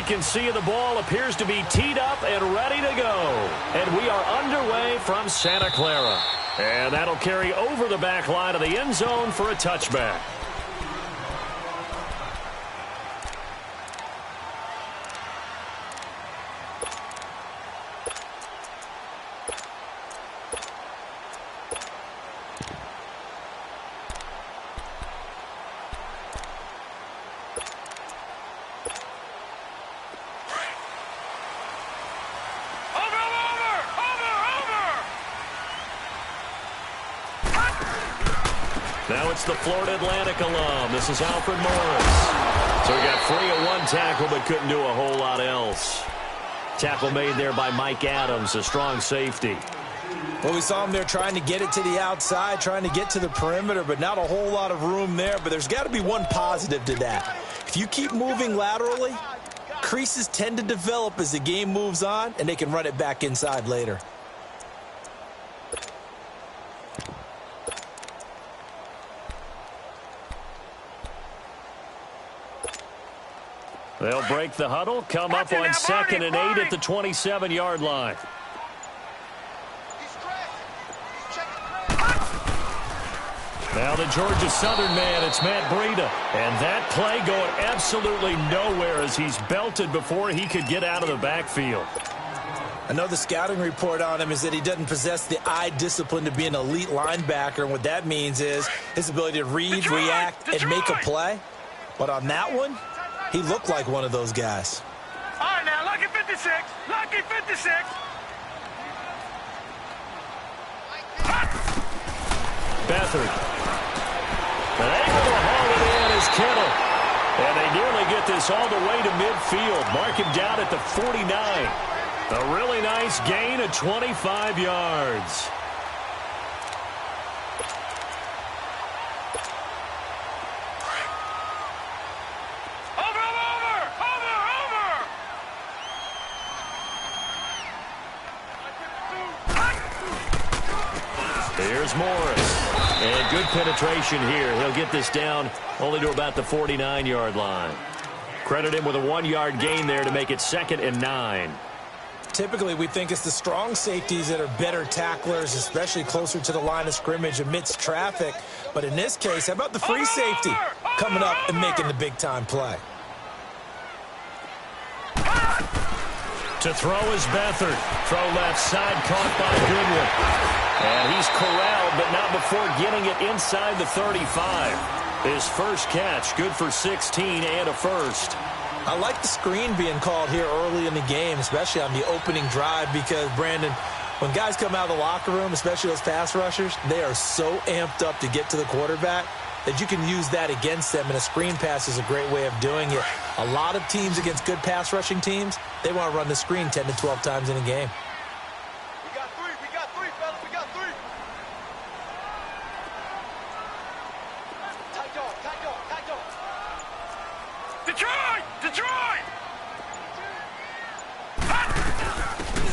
can see the ball appears to be teed up and ready to go. And we are underway from Santa Clara. And that'll carry over the back line of the end zone for a touchback. Now it's the Florida Atlantic alum. This is Alfred Morris. So he got free of one tackle but couldn't do a whole lot else. Tackle made there by Mike Adams, a strong safety. Well, we saw him there trying to get it to the outside, trying to get to the perimeter, but not a whole lot of room there. But there's got to be one positive to that. If you keep moving laterally, creases tend to develop as the game moves on, and they can run it back inside later. They'll break the huddle, come up on 2nd and 8 at the 27-yard line. Now the Georgia Southern man, it's Matt Breida. And that play going absolutely nowhere as he's belted before he could get out of the backfield. I know the scouting report on him is that he doesn't possess the eye discipline to be an elite linebacker. And what that means is his ability to read, react, and make a play. But on that one, he looked like one of those guys. All right, now, lucky 56. Lucky 56. Beathard. And able to haul it in is Kittle. And they nearly get this all the way to midfield. Mark him down at the 49. A really nice gain of 25 yards. Here's Morris. And good penetration here. He'll get this down only to about the 49-yard line. Credit him with a 1-yard gain there to make it 2nd and 9. Typically, we think it's the strong safeties that are better tacklers, especially closer to the line of scrimmage amidst traffic. But in this case, how about the free safety coming up and making the big-time play? To throw is Beathard. Throw left side, caught by Goodwin. And he's corralled, but not before getting it inside the 35. His first catch, good for 16 and a first. I like the screen being called here early in the game, especially on the opening drive, because, Brandon, when guys come out of the locker room, especially those pass rushers, they are so amped up to get to the quarterback that you can use that against them, and a screen pass is a great way of doing it. A lot of teams against good pass rushing teams, they want to run the screen 10 to 12 times in a game. We got three, fellas, we got three. Tight dog. Detroit!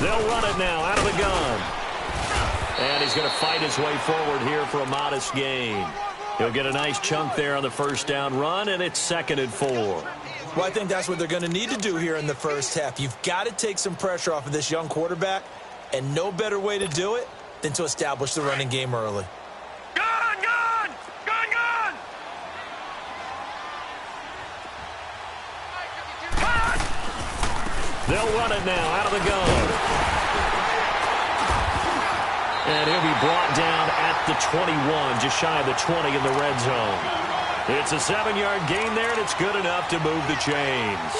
They'll run it now out of the gun. And he's going to fight his way forward here for a modest gain. He'll get a nice chunk there on the first down run, and it's 2nd and 4. Well, I think that's what they're going to need to do here in the first half. You've got to take some pressure off of this young quarterback, and no better way to do it than to establish the running game early. Gun! They'll run it now out of the gun. And he'll be brought down at the 21, just shy of the 20 in the red zone. It's a 7-yard gain there, and it's good enough to move the chains.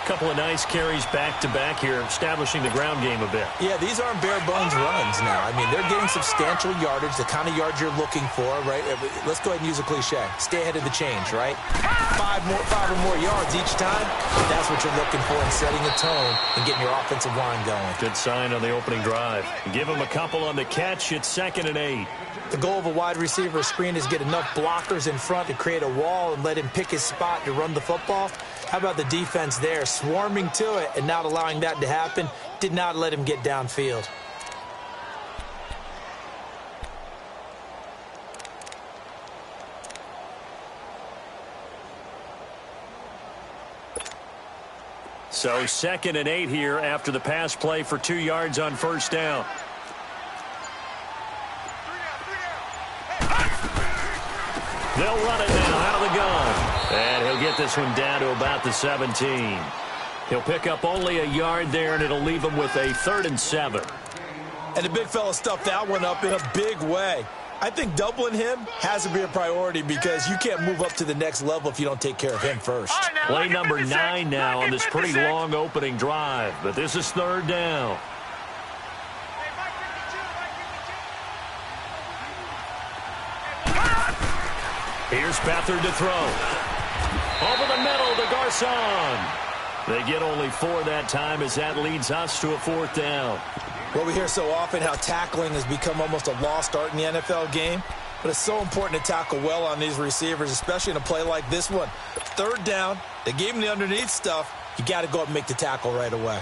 Couple of nice carries back-to-back here, establishing the ground game a bit. Yeah, these aren't bare-bones runs now. I mean, they're getting substantial yardage, the kind of yards you're looking for, right? Let's go ahead and use a cliche. Stay ahead of the change, right? Five or more yards each time. That's what you're looking for in setting a tone and getting your offensive line going. Good sign on the opening drive. Give him a couple on the catch. It's 2nd and 8. The goal of a wide receiver screen is get enough blockers in front to create a wall and let him pick his spot to run the football. How about the defense there, swarming to it and not allowing that to happen? Did not let him get downfield. So 2nd and 8 here after the pass play for 2 yards on first down. They'll run it now out of the gun. And he'll get this one down to about the 17. He'll pick up only a yard there, and it'll leave him with a 3rd and 7. And the big fella stuffed that one up in a big way. I think doubling him has to be a priority because you can't move up to the next level if you don't take care of him first. Play number 9 now on this pretty long opening drive, but this is 3rd down. Here's Beathard to throw. Over the middle to Garcon. They get only 4 that time as that leads us to a 4th down. Well, we hear so often how tackling has become almost a lost art in the NFL game. But it's so important to tackle well on these receivers, especially in a play like this one. 3rd down, they gave him the underneath stuff. You got to go up and make the tackle right away.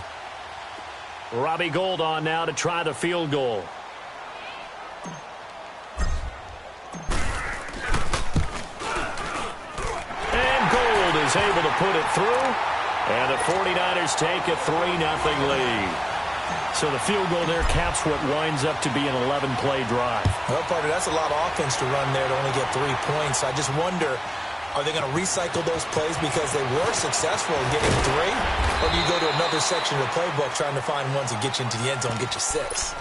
Robbie Gould on now to try the field goal. And Gould is able to put it through. And the 49ers take a 3-0 lead. So the field goal there caps what winds up to be an 11-play drive. Well, partner, that's a lot of offense to run there to only get 3 points. I just wonder, are they going to recycle those plays because they were successful in getting 3? Or do you go to another section of the playbook trying to find ones that get you into the end zone and get you 6?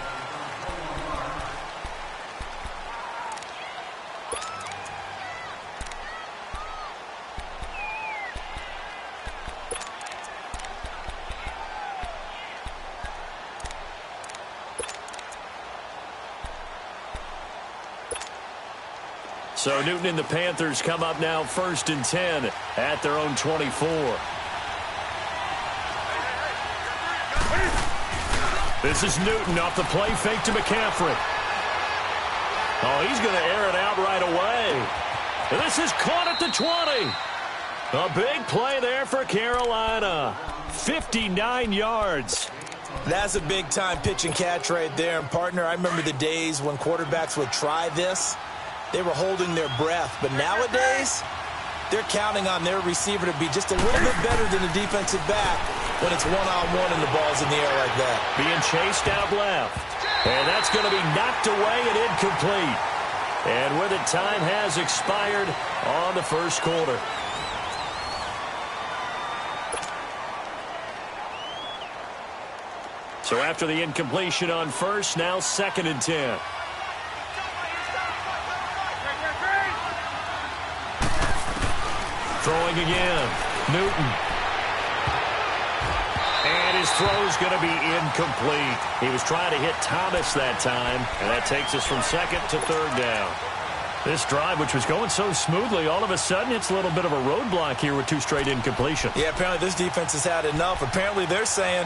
So Newton and the Panthers come up now 1st and 10 at their own 24. This is Newton off the play fake to McCaffrey. Oh, he's going to air it out right away. This is caught at the 20. A big play there for Carolina. 59 yards. That's a big-time pitch and catch right there. And, partner, I remember the days when quarterbacks would try this. They were holding their breath. But nowadays, they're counting on their receiver to be just a little bit better than the defensive back when it's one-on-one and the ball's in the air like that. Being chased out left. And that's going to be knocked away and incomplete. And with it, time has expired on the first quarter. So after the incompletion on first, now 2nd and 10. Throwing again. Newton. And his throw's going to be incomplete. He was trying to hit Thomas that time, and that takes us from 2nd to 3rd down. This drive, which was going so smoothly, all of a sudden it's a little bit of a roadblock here with 2 straight incompletions. Yeah, apparently this defense has had enough. Apparently they're saying,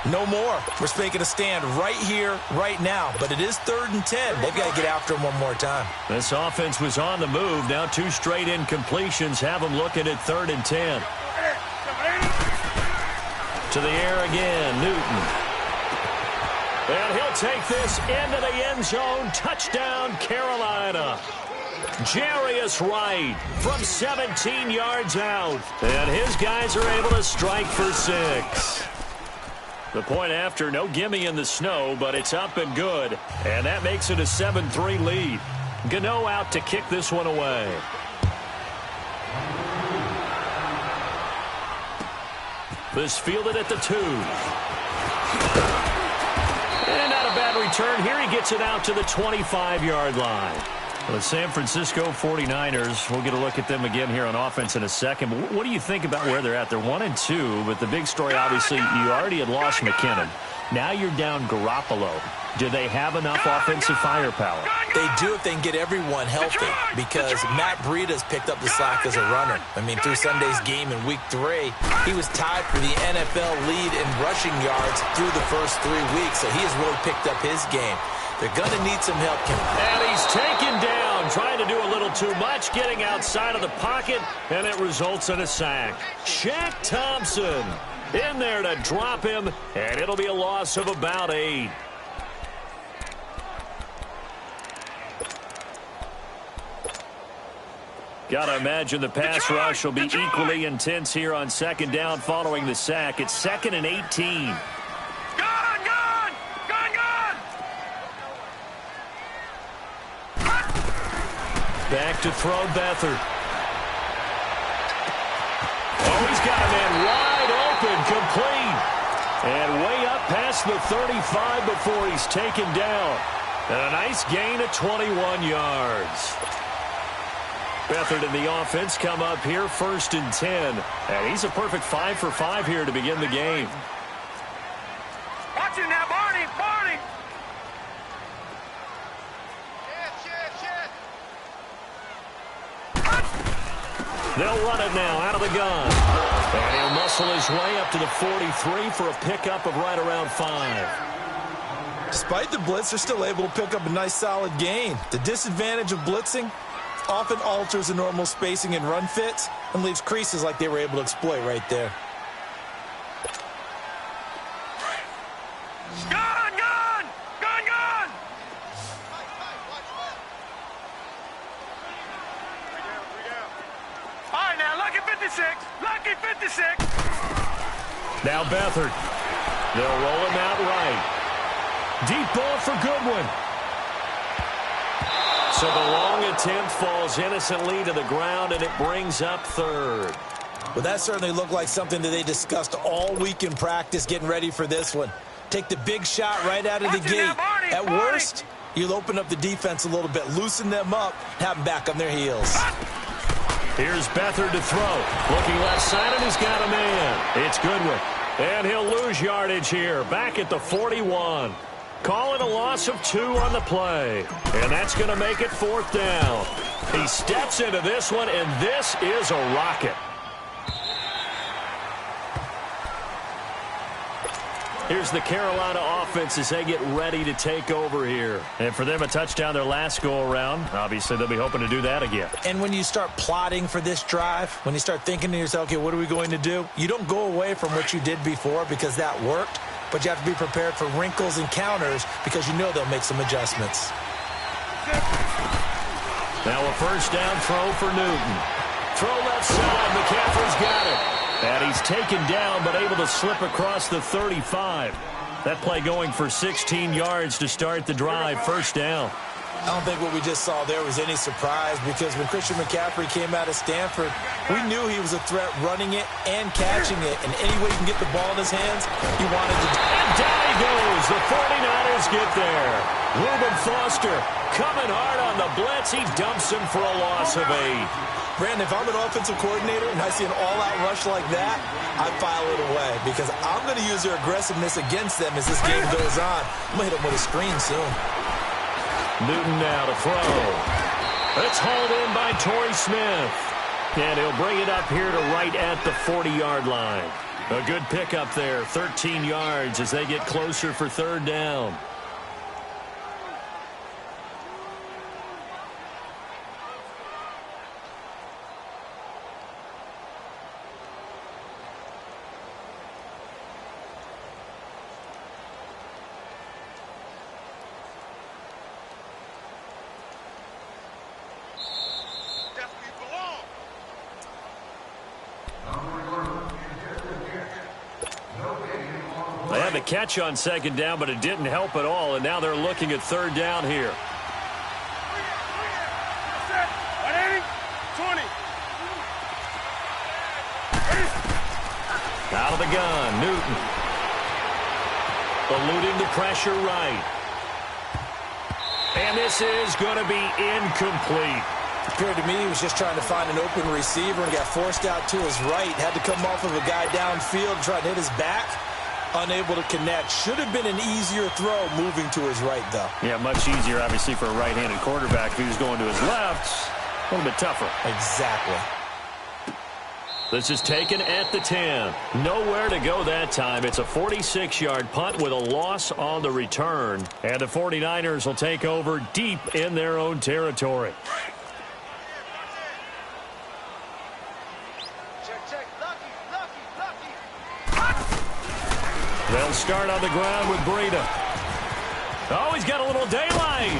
no more. We're making a stand right here, right now. But it is 3rd and 10. They've got to get after him one more time. This offense was on the move. Now 2 straight incompletions have them looking at 3rd and 10. To the air again, Newton. And he'll take this into the end zone. Touchdown, Carolina. Jarius Wright from 17 yards out. And his guys are able to strike for 6. The point after, no gimme in the snow, but it's up and good. And that makes it a 7-3 lead. Gano out to kick this one away. This fielded at the 2. And not a bad return. Here he gets it out to the 25-yard line. The San Francisco 49ers, we'll get a look at them again here on offense in a second. But what do you think about where they're at? They're 1-2, but the big story, obviously, you already had lost McKinnon. Now you're down Garoppolo. Do they have enough offensive firepower? They do if they can get everyone healthy, because Matt Breida's picked up the slack as a runner. I mean, through Sunday's game in Week 3, he was tied for the NFL lead in rushing yards through the first 3 weeks, so he has really picked up his game. They're going to need some help. And he's taken down, trying to do a little too much, getting outside of the pocket, and it results in a sack. Shaq Thompson in there to drop him, and it'll be a loss of about 8. Gotta imagine the pass rush will be equally intense here on second down following the sack. It's 2nd and 18. Back to throw, Beathard. Oh, he's got a man wide open, complete. And way up past the 35 before he's taken down. And a nice gain of 21 yards. Beathard and the offense come up here 1st and 10. And he's a perfect 5 for 5 here to begin the game. Watch it now, Barney, Barney. They'll run it now out of the gun. And he'll muscle his way up to the 43 for a pickup of right around 5. Despite the blitz, they're still able to pick up a nice solid gain. The disadvantage of blitzing often alters the normal spacing and run fits and leaves creases like they were able to exploit right there. Gun, gun, gun, gun. All right, now, lucky 56, lucky 56. Now Beathard. They'll roll him out right. Deep ball for Goodwin. So the long attempt falls innocently to the ground, and it brings up 3rd. Well, that certainly looked like something that they discussed all week in practice getting ready for this one. Take the big shot right out of the gate. At worst, you'll open up the defense a little bit, loosen them up, have them back on their heels. Here's Beathard to throw. Looking left side, and he's got a man. It's Goodwin. And he'll lose yardage here, back at the 41. Calling a loss of 2 on the play. And that's going to make it 4th down. He steps into this one, and this is a rocket. Here's the Carolina offense as they get ready to take over here. And for them, a touchdown their last go-around. Obviously, they'll be hoping to do that again. And when you start plotting for this drive, when you start thinking to yourself, okay, what are we going to do? You don't go away from what you did before because that worked. But you have to be prepared for wrinkles and counters because you know they'll make some adjustments. Now a 1st down throw for Newton. Throw left side. McCaffrey's got it. And he's taken down but able to slip across the 35. That play going for 16 yards to start the drive. 1st down. I don't think what we just saw there was any surprise because when Christian McCaffrey came out of Stanford, we knew he was a threat running it and catching it. And any way he can get the ball in his hands, he wanted to. And down he goes. The 49ers get there. Reuben Foster coming hard on the blitz. He dumps him for a loss of 8. Brandon, if I'm an offensive coordinator and I see an all-out rush like that, I file it away because I'm going to use their aggressiveness against them as this game goes on. I'm going to hit them with a screen soon. Newton now to throw. It's hauled in by Torrey Smith. And he'll bring it up here to right at the 40-yard line. A good pickup there, 13 yards as they get closer for 3rd down. They had the catch on 2nd down, but it didn't help at all, and now they're looking at 3rd down here. 20. Out of the gun, Newton. Eluding the pressure right. And this is going to be incomplete. It appeared to me he was just trying to find an open receiver and got forced out to his right. Had to come off of a guy downfield, try to hit his back. Unable to connect. Should have been an easier throw moving to his right, though. Yeah, much easier, obviously, for a right-handed quarterback. If he was going to his left, a little bit tougher. Exactly. This is taken at the 10. Nowhere to go that time. It's a 46-yard punt with a loss on the return. And the 49ers will take over deep in their own territory. They'll start on the ground with Breida. Oh, he's got a little daylight.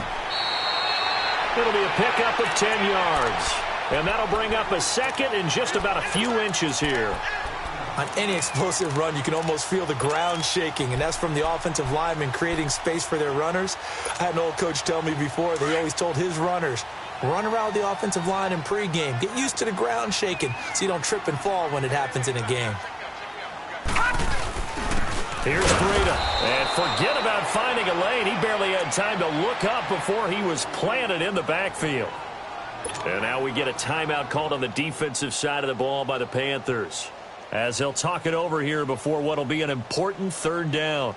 It'll be a pickup of 10 yards. And that'll bring up a second in just about a few inches here. On any explosive run, you can almost feel the ground shaking, and that's from the offensive linemen creating space for their runners. I had an old coach tell me before, they always told his runners, run around the offensive line in pregame. Get used to the ground shaking so you don't trip and fall when it happens in a game. Here's Breida. And forget about finding a lane. He barely had time to look up before he was planted in the backfield. And now we get a timeout called on the defensive side of the ball by the Panthers, as they'll talk it over here before what will be an important third down.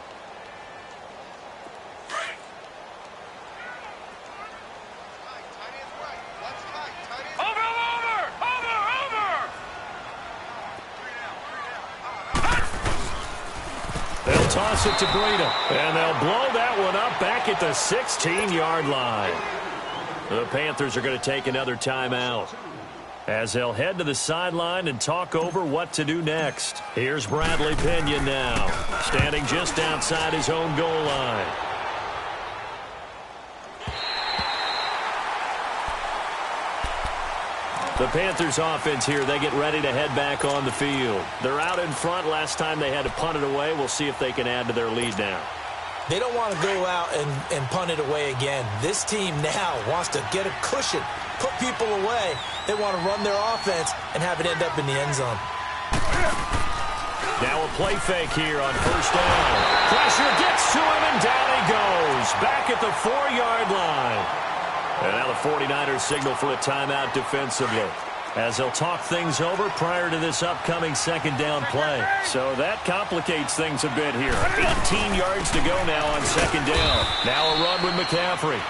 They'll toss it to Breida, and they'll blow that one up back at the 16-yard line. The Panthers are going to take another timeout, as they'll head to the sideline and talk over what to do next. Here's Bradley Pinion now, standing just outside his own goal line. The Panthers offense here, they get ready to head back on the field. They're out in front. Last time they had to punt it away. We'll see if they can add to their lead now. They don't want to go out and punt it away again. This team now wants to get a cushion, put people away. They want to run their offense and have it end up in the end zone. Now a play fake here on first down. Pressure gets to him, and down he goes. Back at the 4-yard line. And now the 49ers signal for a timeout defensively, as they'll talk things over prior to this upcoming second down play. So that complicates things a bit here. 18 yards to go now on second down. Now a run with McCaffrey.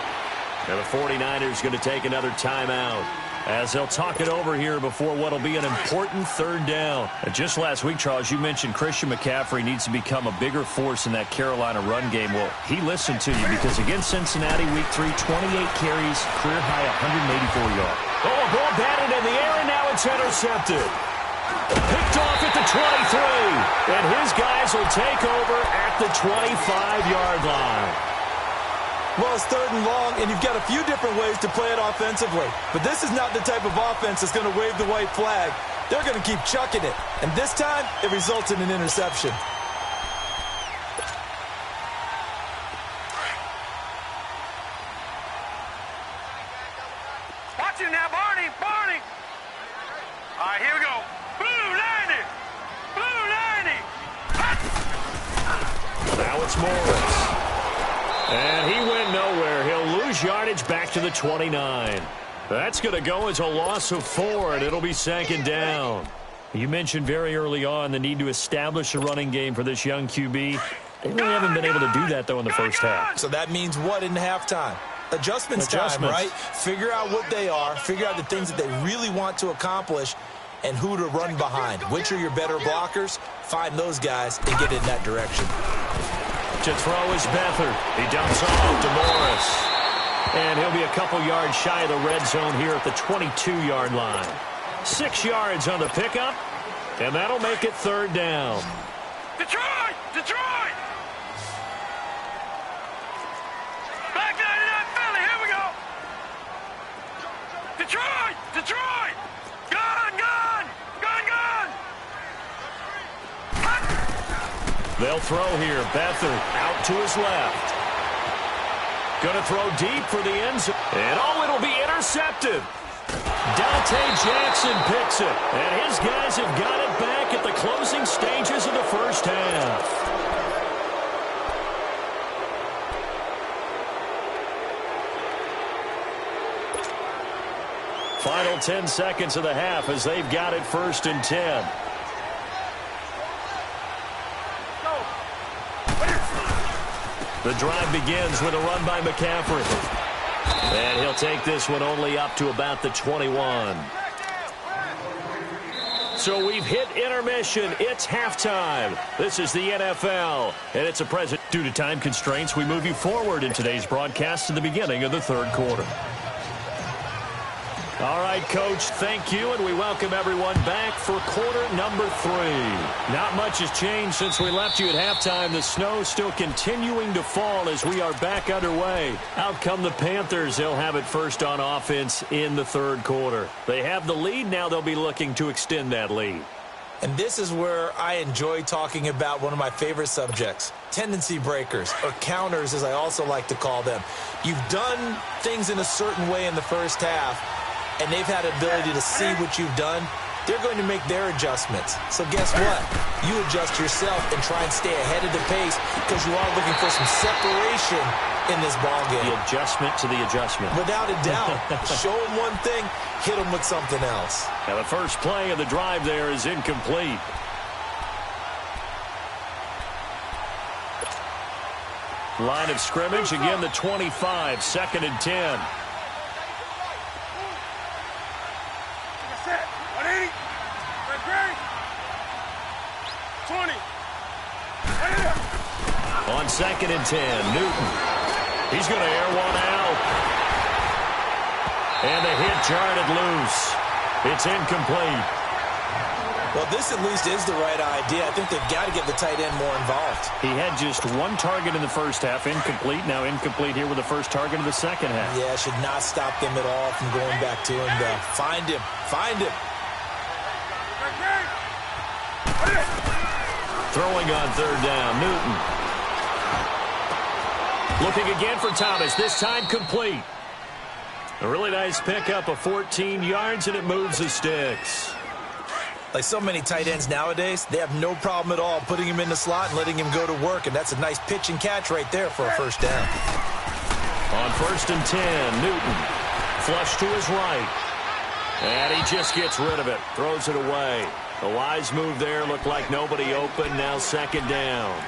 And the 49ers going to take another timeout, as they'll talk it over here before what will be an important third down. And just last week, Charles, you mentioned Christian McCaffrey needs to become a bigger force in that Carolina run game. Well, he listened to you, because against Cincinnati, week 3, 28 carries, career high 184 yards. Oh, a ball batted in the air, and now it's intercepted. Picked off at the 23, and his guys will take over at the 25-yard line. Well, it's third and long, and you've got a few different ways to play it offensively. But this is not the type of offense that's going to wave the white flag. They're going to keep chucking it. And this time, it results in an interception. Watch it now, Barney, Barney. All right, here we go. Blue 90. Blue 90. Now it's Morris. And he went nowhere. He'll lose yardage back to the 29. That's going to go as a loss of 4, and it'll be second down. You mentioned very early on the need to establish a running game for this young QB. They really haven't been able to do that, though, in the first half. So that means what in halftime? Adjustments time, right? Figure out what they are. Figure out the things that they really want to accomplish and who to run behind. Which are your better blockers? Find those guys and get in that direction. To throw is Beathard. He dumps off to Morris. And he'll be a couple yards shy of the red zone here at the 22-yard line. 6 yards on the pickup, and that'll make it third down. Detroit! Detroit! Back 99 Philly, here we go! Detroit! Detroit! Gun! Gun! Gun! Gun! They'll throw here. Beathard out to his left. Going to throw deep for the end zone. And oh, it'll be intercepted. Dante Jackson picks it. And his guys have got it back at the closing stages of the first half. Final 10 seconds of the half as they've got it 1st and 10. The drive begins with a run by McCaffrey. And he'll take this one only up to about the 21. So we've hit intermission. It's halftime. This is the NFL, and it's a present. Due to time constraints, we move you forward in today's broadcast to the beginning of the third quarter. All right, Coach, thank you, and we welcome everyone back for quarter number 3. Not much has changed since we left you at halftime. The snow still continuing to fall as we are back underway. Out come the Panthers. They'll have it first on offense in the third quarter. They have the lead. Now they'll be looking to extend that lead. And this is where I enjoy talking about one of my favorite subjects, tendency breakers, or counters as I also like to call them. You've done things in a certain way in the first half, and they've had the ability to see what you've done. They're going to make their adjustments. So guess what? You adjust yourself and try and stay ahead of the pace because you are looking for some separation in this ballgame. The adjustment to the adjustment. Without a doubt. Show them one thing, hit them with something else. Now the first play of the drive there is incomplete. Line of scrimmage, again the 25, 2nd and 10. 20. On 2nd and 10, Newton. He's going to air one out. And the hit jarred it loose. It's incomplete. Well, this at least is the right idea. I think they've got to get the tight end more involved. He had just one target in the first half, incomplete. Now incomplete here with the first target of the second half. Yeah, should not stop them at all from going back to him, though. Find him. Find him. Throwing on 3rd down, Newton. Looking again for Thomas, this time complete. A really nice pickup of 14 yards, and it moves the sticks. Like so many tight ends nowadays, they have no problem at all putting him in the slot and letting him go to work, and that's a nice pitch and catch right there for a first down. On 1st and 10, Newton. Flush to his right. And he just gets rid of it, throws it away. A wise move there, looked like nobody open, now 2nd down.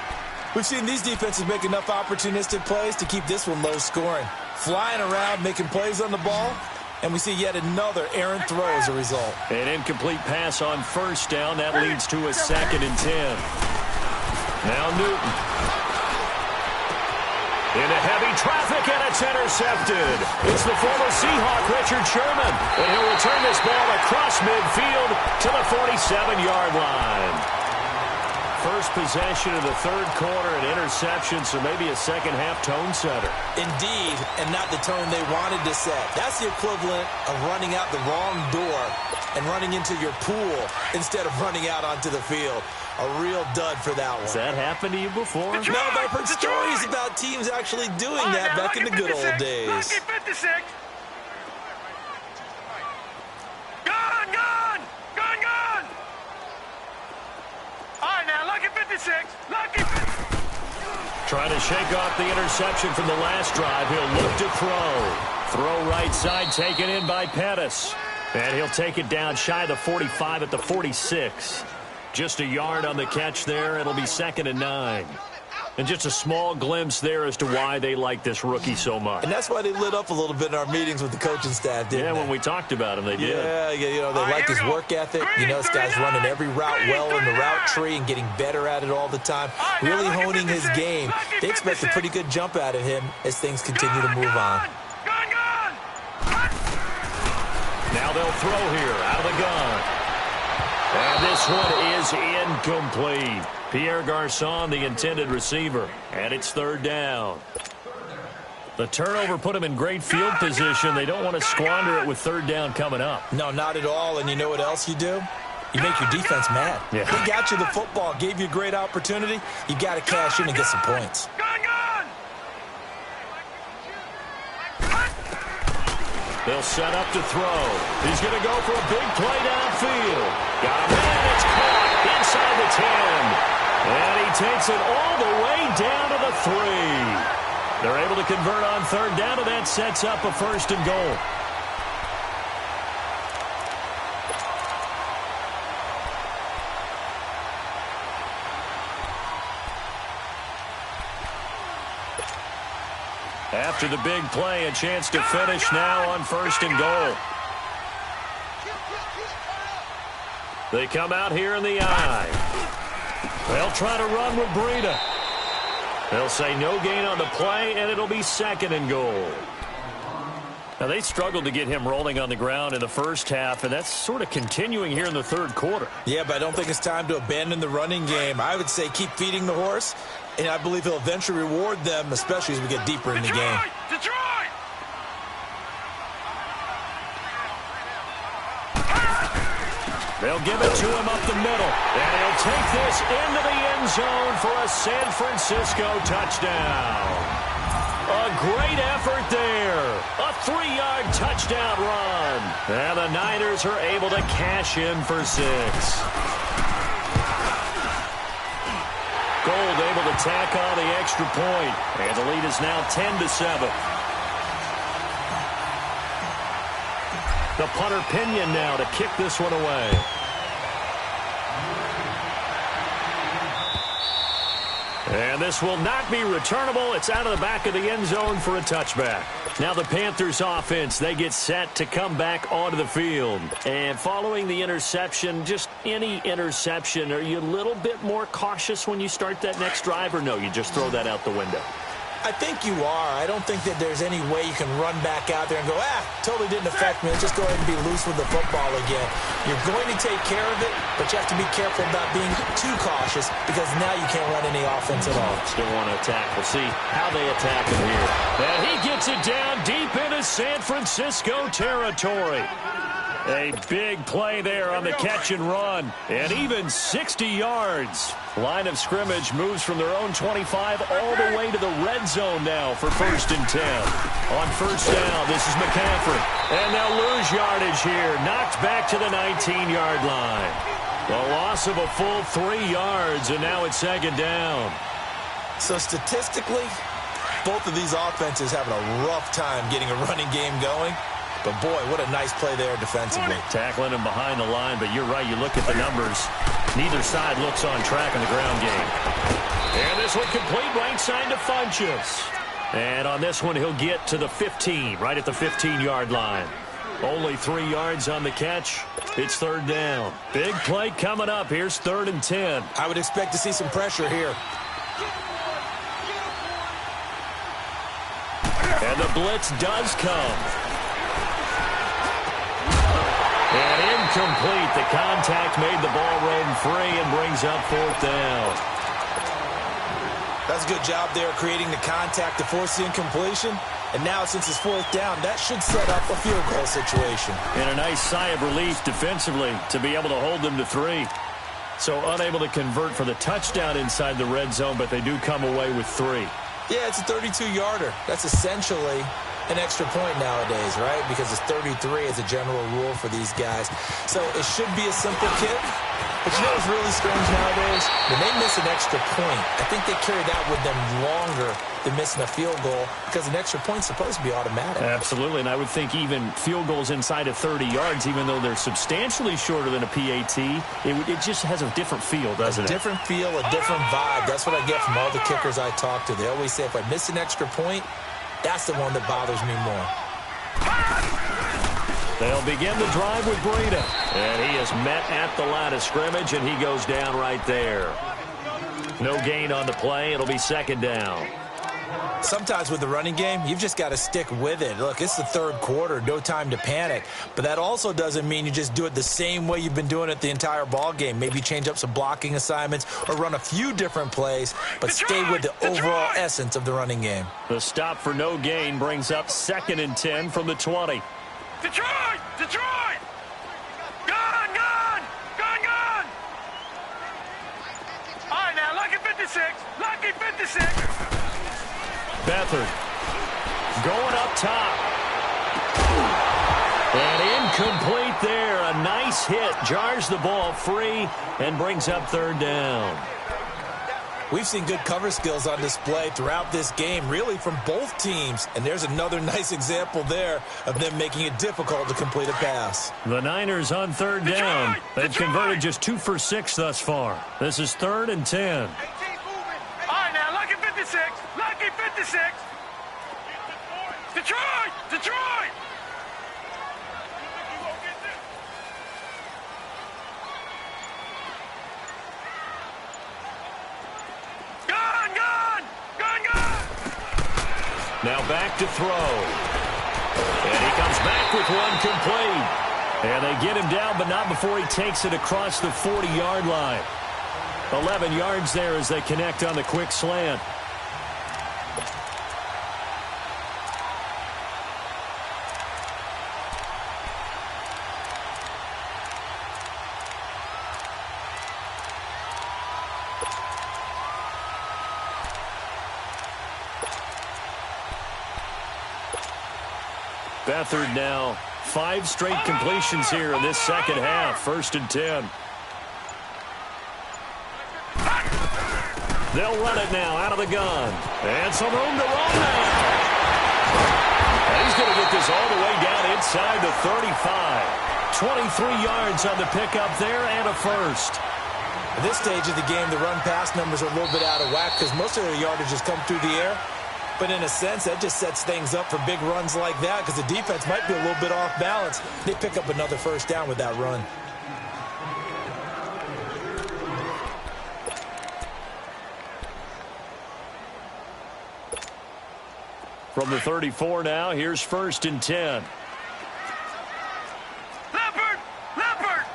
We've seen these defenses make enough opportunistic plays to keep this one low scoring. Flying around, making plays on the ball, and we see yet another errant throw as a result. An incomplete pass on 1st down, that leads to a 2nd and 10. Now Newton. Into heavy traffic, and it's intercepted. It's the former Seahawk, Richard Sherman. And he'll return this ball across midfield to the 47-yard line. First possession of the third quarter, an interception, so maybe a second-half tone setter. Indeed, and not the tone they wanted to set. That's the equivalent of running out the wrong door and running into your pool instead of running out onto the field. A real dud for that one. Has that happened to you before? No, but I've heard stories about teams actually doing that back in the good old days. Lucky 56. Gone, gone, gone, gone. All right, now, lucky 56. Lucky 56. Trying to shake off the interception from the last drive. He'll look to throw. Throw right side, taken in by Pettis. And he'll take it down shy of the 45 at the 46. Just a yard on the catch there. It'll be 2nd and 9. And just a small glimpse there as to why they like this rookie so much. And that's why they lit up a little bit in our meetings with the coaching staff, didn't they? When we talked about him, they did. Yeah, you know, they like his work ethic. You know, this guy's running every route well in the route tree and getting better at it all the time. Really honing his game. They expect a pretty good jump out of him as things continue to move on. Now they'll throw here out of the gun. And this one is incomplete. Pierre Garçon, the intended receiver. And it's 3rd down. The turnover put them in great field position. They don't want to squander it with 3rd down coming up. No, not at all. And you know what else you do? You make your defense mad. Yeah. They got you the football, gave you a great opportunity. You got to cash in and get some points. They'll set up to throw. He's going to go for a big play downfield. Got a man. It's caught inside the 10. And he takes it all the way down to the 3. They're able to convert on 3rd down, and that sets up a 1st and goal. After the big play, a chance to finish now on 1st and goal. They come out here in the I. They'll try to run with Breida. They'll say no gain on the play, and it'll be 2nd and goal. Now, they struggled to get him rolling on the ground in the first half, and that's sort of continuing here in the third quarter. Yeah, but I don't think it's time to abandon the running game. I would say keep feeding the horse, and I believe he'll eventually reward them, especially as we get deeper in the game. Detroit! They'll give it to him up the middle, and he'll take this into the end zone for a San Francisco touchdown. A great effort there. A 3-yard touchdown run. And the Niners are able to cash in for 6. Gold able to tack on the extra point. And the lead is now 10-7. The punter Pinion now to kick this one away. And this will not be returnable. It's out of the back of the end zone for a touchback. Now the Panthers offense, they get set to come back onto the field. And following the interception, just any interception, are you a little bit more cautious when you start that next drive, or no, you just throw that out the window? I think you are. I don't think that there's any way you can run back out there and go, totally didn't affect me. Let's just go ahead and be loose with the football again. You're going to take care of it, but you have to be careful about being too cautious because now you can't run any offense at all. Still want to attack. We'll see how they attack him here. And he gets it down deep into San Francisco territory. A big play there on the catch and run, and even 60 yards. Line of scrimmage moves from their own 25 all the way to the red zone now for 1st and 10. On first down, this is McCaffrey. And they'll lose yardage here, knocked back to the 19-yard line. The loss of a full 3 yards, and now it's 2nd down. So statistically, both of these offenses having a rough time getting a running game going. But, boy, what a nice play there defensively. Tackling him behind the line, but you're right. You look at the numbers. Neither side looks on track in the ground game. And this one complete right side to Funchess. And on this one, he'll get to the 15, right at the 15-yard line. Only 3 yards on the catch. It's 3rd down. Big play coming up. Here's 3rd and 10. I would expect to see some pressure here. And the blitz does come. And incomplete. The contact made the ball run free and brings up 4th down. That's a good job there creating the contact to force the incompletion. And now since it's 4th down, that should set up a field goal situation. And a nice sigh of relief defensively to be able to hold them to 3. So unable to convert for the touchdown inside the red zone, but they do come away with 3. Yeah, it's a 32-yarder. That's essentially an extra point nowadays, right? Because it's 33 as a general rule for these guys. So it should be a simple kick. But you know what's really strange nowadays? When they miss an extra point, I think they carry that with them longer than missing a field goal because an extra point's supposed to be automatic. Absolutely, and I would think even field goals inside of 30 yards, even though they're substantially shorter than a PAT, it just has a different feel, doesn't it? A different feel, a different vibe. That's what I get from all the kickers I talk to. They always say if I miss an extra point, that's the one that bothers me more. They'll begin the drive with Breida. And he is met at the line of scrimmage, and he goes down right there. No gain on the play. It'll be 2nd down. Sometimes with the running game, you've just got to stick with it. Look, it's the 3rd quarter, no time to panic. But that also doesn't mean you just do it the same way you've been doing it the entire ball game. Maybe change up some blocking assignments or run a few different plays, but stay with the overall essence of the running game. The stop for no gain brings up 2nd and 10 from the 20. Detroit! Detroit! Gone! Gone! Gone! Gone! All right, now, lucky 56. Lucky 56. Beathard going up top. And incomplete there. A nice hit. Jars the ball free and brings up 3rd down. We've seen good cover skills on display throughout this game, really from both teams. And there's another nice example there of them making it difficult to complete a pass. The Niners on 3rd down. They've converted just 2 for 6 thus far. This is 3rd and 10. All right, now, lucky 56. Lucky 56. Detroit! Detroit! Now back to throw. And he comes back with one complete. And they get him down, but not before he takes it across the 40-yard line. 11 yards there as they connect on the quick slant. Beathard now 5 straight completions here in this second half. 1st and 10. They'll run it now out of the gun. And some room to run now. And he's going to get this all the way down inside the 35. 23 yards on the pickup there and a first. At this stage of the game, the run-pass numbers are a little bit out of whack because most of their yardage has come through the air. But in a sense, that just sets things up for big runs like that because the defense might be a little bit off balance. They pick up another first down with that run. From the 34 now, here's 1st and 10. Leopard! Leopard!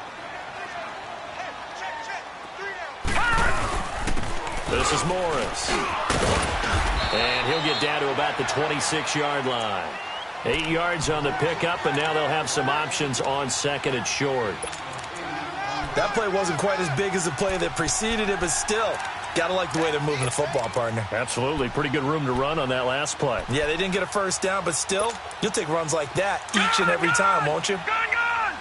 This is Morris. And he'll get down to about the 26-yard line. 8 yards on the pickup, and now they'll have some options on 2nd and short. That play wasn't quite as big as the play that preceded it, but still, got to like the way they're moving the football, partner. Absolutely. Pretty good room to run on that last play. Yeah, they didn't get a first down, but still, you'll take runs like that each and every time, won't you? Gun, gun!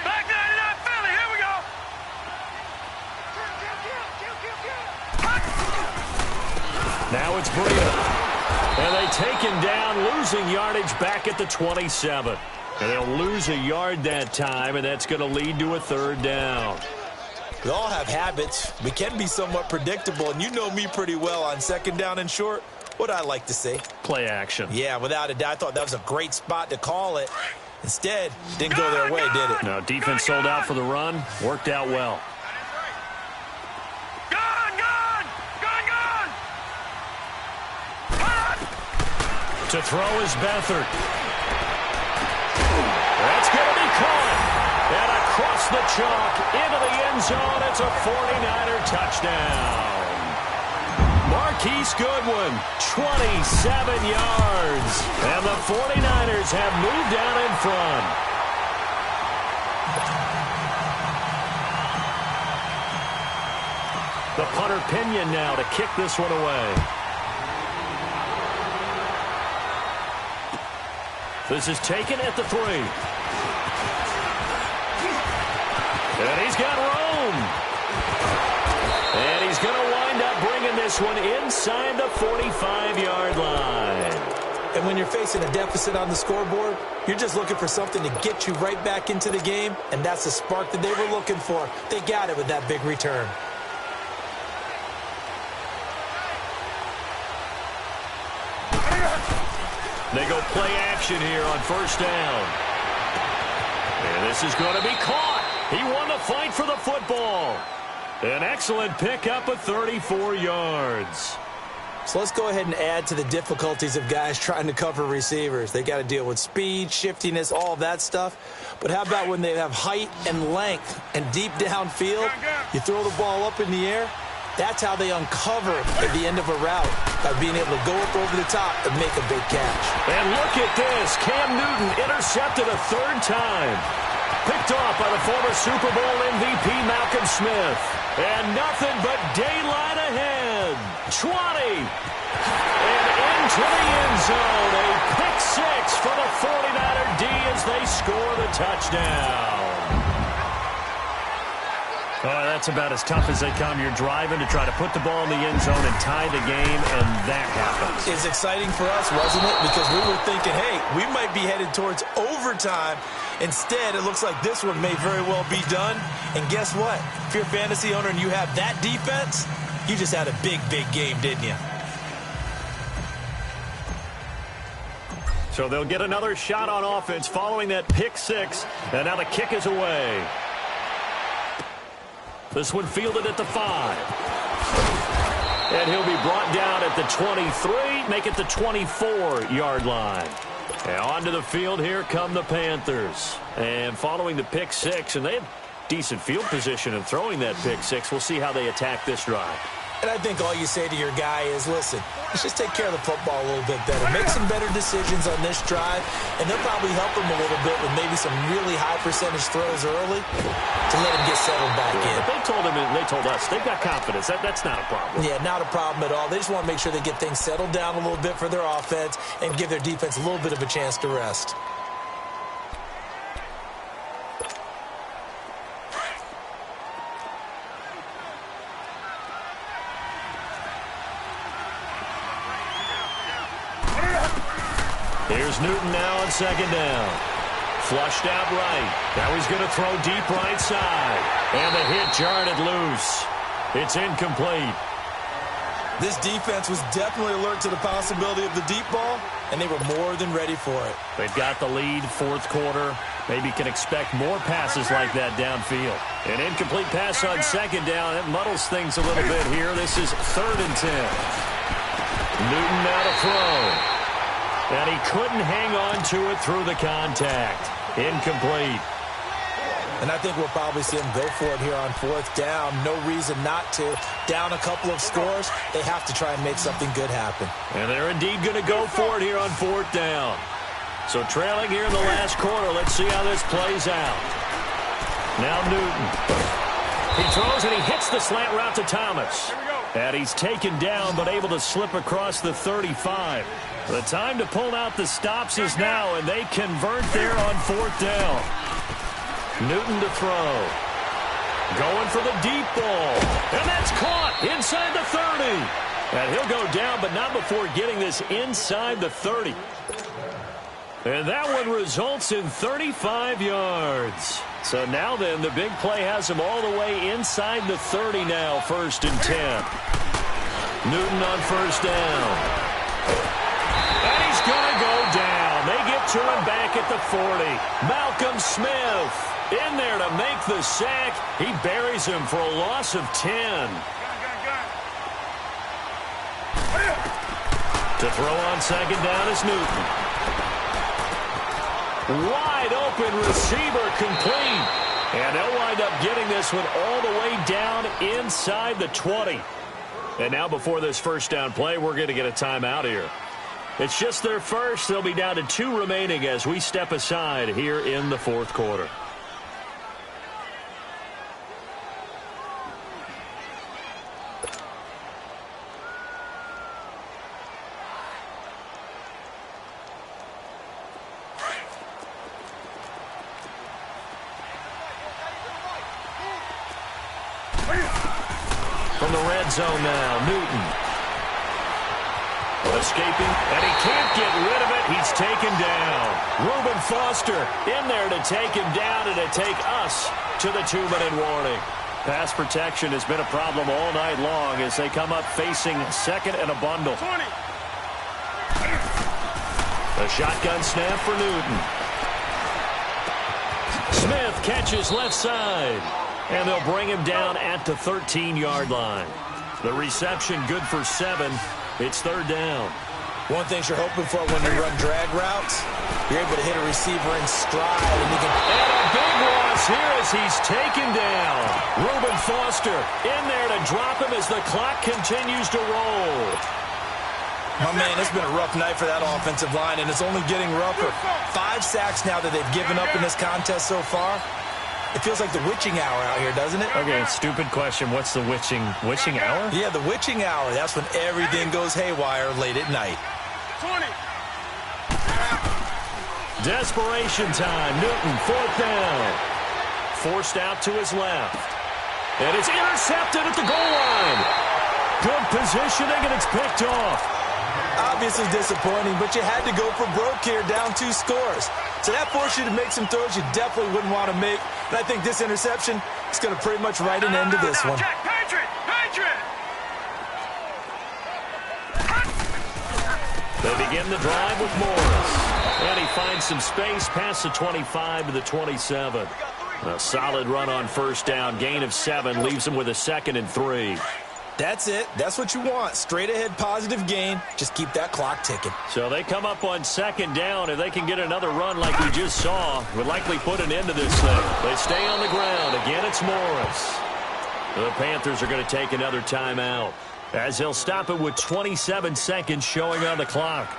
Back 99 Philly, here we go! Now it's Bria. And they take him down, losing yardage back at the 27. And they'll lose a yard that time, and that's going to lead to a 3rd down. We all have habits. We can be somewhat predictable, and you know me pretty well on 2nd down and short. What I like to say? Play action. Yeah, without a doubt. I thought that was a great spot to call it. Instead, didn't go their way, did it? No, defense sold out for the run. Worked out well. To throw is Beathard. That's going to be caught. And across the chalk into the end zone. It's a 49er touchdown. Marquise Goodwin, 27 yards. And the 49ers have moved down in front. The punter Pinion now to kick this one away. This is taken at the 3. And he's got room. And he's going to wind up bringing this one inside the 45-yard line. And when you're facing a deficit on the scoreboard, you're just looking for something to get you right back into the game, and that's the spark that they were looking for. They got it with that big return. They go play action here on 1st down. And this is going to be caught. He won the fight for the football. An excellent pickup of 34 yards. So let's go ahead and add to the difficulties of guys trying to cover receivers. They got to deal with speed, shiftiness, all of that stuff. But how about when they have height and length and deep downfield? You throw the ball up in the air. That's how they uncover at the end of a route, by being able to go up over the top and make a big catch. And look at this. Cam Newton intercepted a 3rd time. Picked off by the former Super Bowl MVP Malcolm Smith. And nothing but daylight ahead. 20. And into the end zone. A pick 6 for the 49er D as they score the touchdown. Oh, that's about as tough as they come. You're driving to try to put the ball in the end zone and tie the game, and that happens. It's exciting for us, wasn't it? Because we were thinking, hey, we might be headed towards overtime. Instead, it looks like this one may very well be done. And guess what? If you're a fantasy owner and you have that defense, you just had a big, big game, didn't you? So they'll get another shot on offense following that pick 6, and now the kick is away. This one fielded at the 5. And he'll be brought down at the 23, make it the 24-yard line. And onto the field, here come the Panthers. And following the pick six, and they have decent field position in throwing that pick six. We'll see how they attack this drive. And I think all you say to your guy is, listen, let's just take care of the football a little bit better. Make some better decisions on this drive, and they'll probably help him a little bit with maybe some really high percentage throws early to let him get settled back in. But they told him, and they told us, they've got confidence. That's not a problem. Yeah, not a problem at all. They just want to make sure they get things settled down a little bit for their offense and give their defense a little bit of a chance to rest. Here's Newton now on second down. Flushed out right. Now he's going to throw deep right side. And the hit jarred it loose. It's incomplete. This defense was definitely alert to the possibility of the deep ball, and they were more than ready for it. They've got the lead, fourth quarter. Maybe can expect more passes like that downfield. An incomplete pass on second down. It muddles things a little bit here. This is 3rd and 10. Newton now to throw. And he couldn't hang on to it through the contact. Incomplete. And I think we'll probably see him go for it here on 4th down. No reason not to. Down a couple of scores, they have to try and make something good happen. And they're indeed going to go for it here on 4th down. So trailing here in the last quarter. Let's see how this plays out. Now Newton. He throws and he hits the slant route to Thomas. And he's taken down but able to slip across the 35. The time to pull out the stops is now, and they convert there on 4th down. Newton to throw. Going for the deep ball. And that's caught inside the 30. And he'll go down, but not before getting this inside the 30. And that one results in 35 yards. So now then, the big play has him all the way inside the 30 now, 1st and 10. Newton on 1st down. And he's going to go down. They get to him back at the 40. Malcolm Smith in there to make the sack. He buries him for a loss of 10. To throw on second down is Newton. Wide open receiver complete. And they'll wind up getting this one all the way down inside the 20. And now before this 1st down play, we're going to get a timeout here. It's just their first. They'll be down to 2 remaining as we step aside here in the 4th quarter. From the red zone now, Newton. Escaping, and he can't get rid of it. He's taken down. Reuben Foster in there to take him down and to take us to the 2-minute warning. Pass protection has been a problem all night long as they come up facing 2nd and a bundle. 20. A shotgun snap for Newton. Smith catches left side, and they'll bring him down at the 13-yard line. The reception good for 7. It's 3rd down. One thing you're hoping for when you run drag routes, you're able to hit a receiver in stride. And a big loss here as he's taken down. Reuben Foster in there to drop him as the clock continues to roll. My man, it's been a rough night for that offensive line, and it's only getting rougher. 5 sacks now that they've given up in this contest so far. It feels like the witching hour out here, doesn't it? Okay, stupid question. What's the witching hour? Yeah, the witching hour. That's when everything goes haywire late at night. 20. Desperation time. Newton, 4th down. Forced out to his left. And it's intercepted at the goal line. Good positioning, and it's picked off. Obviously disappointing, but you had to go for broke here, down 2 scores. So that forced you to make some throws you definitely wouldn't want to make. And I think this interception is going to pretty much write an end to this one. Jack, Patriot! They begin the drive with Morris. And he finds some space past the 25 to the 27. A solid run on 1st down. Gain of 7 leaves him with a 2nd and 3. That's it. That's what you want. Straight ahead positive gain. Just keep that clock ticking. So they come up on second down. If they can get another run like we just saw, would likely put an end to this thing. They stay on the ground. Again, it's Morris. The Panthers are going to take another timeout, as they'll stop it with 27 seconds showing on the clock.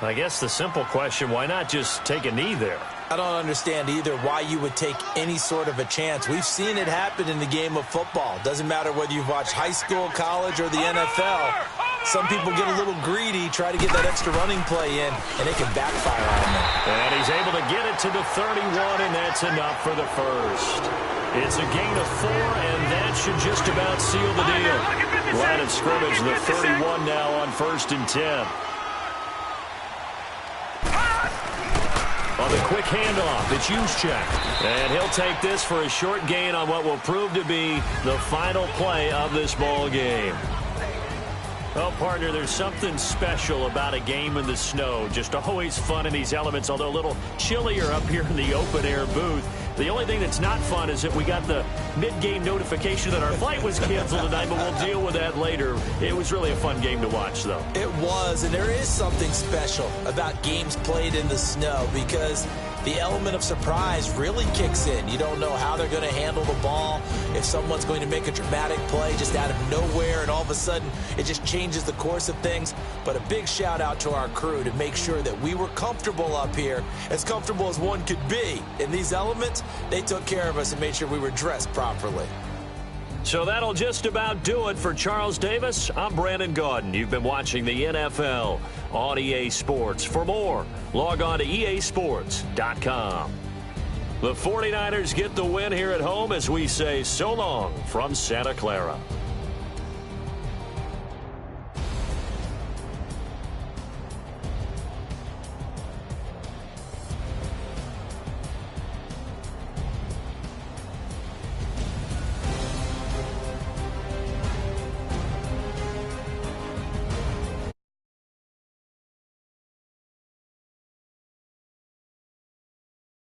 I guess the simple question, why not just take a knee there? I don't understand either why you would take any sort of a chance. We've seen it happen in the game of football. Doesn't matter whether you've watched high school, college, or the NFL. Some people get a little greedy, try to get that extra running play in, and it can backfire on them. And he's able to get it to the 31, and that's enough for the first. It's a gain of 4, and that should just about seal the deal. Line of scrimmage, the 31 now on 1st and 10. On the quick handoff, it's Juszczyk. And he'll take this for a short gain on what will prove to be the final play of this ball game. Well, partner, there's something special about a game in the snow. Just always fun in these elements, although a little chillier up here in the open-air booth. The only thing that's not fun is that we got the mid-game notification that our flight was canceled tonight, but we'll deal with that later. It was really a fun game to watch, though. It was, and there is something special about games played in the snow because the element of surprise really kicks in. You don't know how they're going to handle the ball, if someone's going to make a dramatic play just out of nowhere, and all of a sudden it just changes the course of things. But a big shout out to our crew to make sure that we were comfortable up here, as comfortable as one could be. In these elements, they took care of us and made sure we were dressed properly. So that'll just about do it for Charles Davis. I'm Brandon Gaudin. You've been watching the NFL on EA Sports. For more, log on to easports.com. The 49ers get the win here at home as we say so long from Santa Clara.